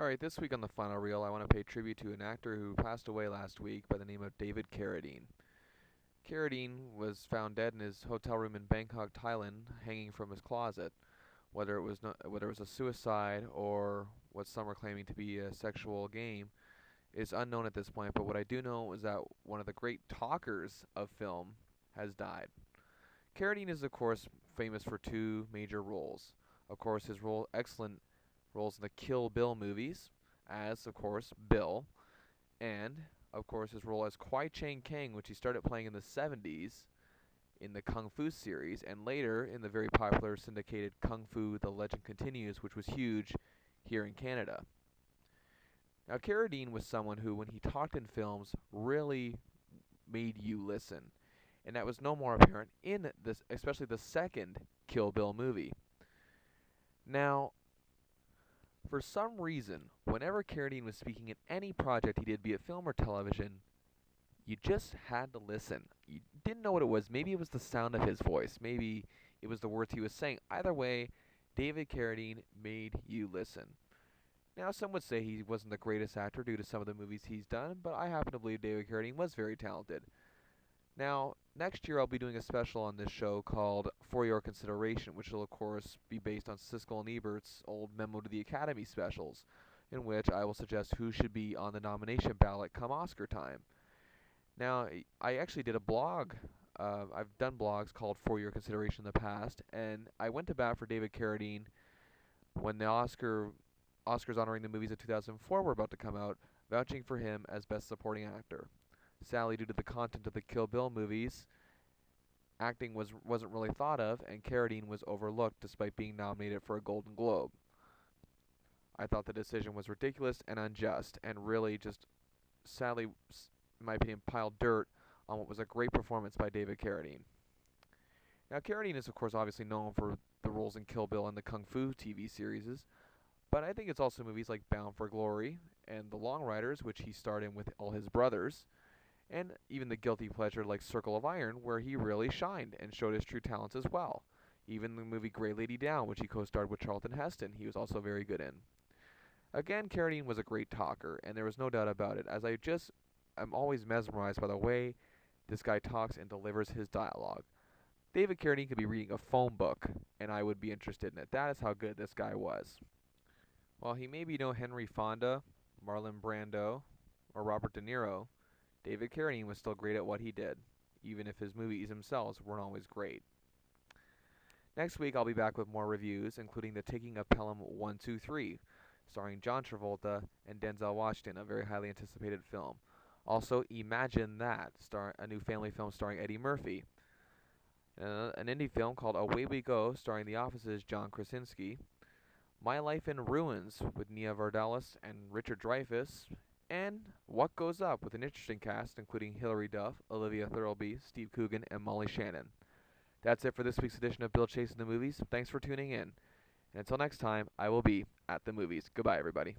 Alright, this week on the final reel, I want to pay tribute to an actor who passed away last week by the name of David Carradine. Carradine was found dead in his hotel room in Bangkok, Thailand, hanging from his closet. Whether it was a suicide or what some are claiming to be a sexual game is unknown at this point, but what I do know is that one of the great talkers of film has died. Carradine is, of course, famous for two major roles. Of course, his excellent roles in the Kill Bill movies, as, of course, Bill, and, of course, his role as Kwai Chang Caine, which he started playing in the 70s in the Kung Fu series, and later in the very popular syndicated Kung Fu The Legend Continues, which was huge here in Canada. Now, Carradine was someone who, when he talked in films, really made you listen, and that was no more apparent in this, especially the second Kill Bill movie. Now, for some reason, whenever Carradine was speaking in any project he did, be it film or television, you just had to listen. You didn't know what it was. Maybe it was the sound of his voice. Maybe it was the words he was saying. Either way, David Carradine made you listen. Now, some would say he wasn't the greatest actor due to some of the movies he's done, but I happen to believe David Carradine was very talented. Now, next year I'll be doing a special on this show called For Your Consideration, which will, of course, be based on Siskel and Ebert's old Memo to the Academy specials, in which I will suggest who should be on the nomination ballot come Oscar time. Now, I actually did a blog. I've done blogs called For Your Consideration in the past, and I went to bat for David Carradine when the Oscars honoring the movies of 2004 were about to come out, vouching for him as Best Supporting Actor. Sadly, due to the content of the Kill Bill movies, acting wasn't really thought of, and Carradine was overlooked despite being nominated for a Golden Globe. I thought the decision was ridiculous and unjust, and really just, sadly, in my opinion, piled dirt on what was a great performance by David Carradine. Now, Carradine is, of course, obviously known for the roles in Kill Bill and the Kung Fu TV series, but I think it's also movies like Bound for Glory and The Long Riders, which he starred in with all his brothers, and even the guilty pleasure like Circle of Iron, where he really shined and showed his true talents as well. Even the movie Grey Lady Down, which he co-starred with Charlton Heston, he was also very good in. Again, Carradine was a great talker, and there was no doubt about it, as I'm always mesmerized by the way this guy talks and delivers his dialogue. David Carradine could be reading a phone book, and I would be interested in it. That is how good this guy was. While he may be no Henry Fonda, Marlon Brando, or Robert De Niro, David Carradine was still great at what he did, even if his movies themselves weren't always great. Next week, I'll be back with more reviews, including The Taking of Pelham 123, starring John Travolta and Denzel Washington, a very highly anticipated film. Also, Imagine That, a new family film starring Eddie Murphy. An indie film called Away We Go, starring The Office's John Krasinski. My Life in Ruins with Nia Vardalos and Richard Dreyfuss. And What Goes Up with an interesting cast, including Hilary Duff, Olivia Thirlby, Steve Coogan, and Molly Shannon. That's it for this week's edition of Bill Chasing the Movies. Thanks for tuning in. And until next time, I will be at the movies. Goodbye, everybody.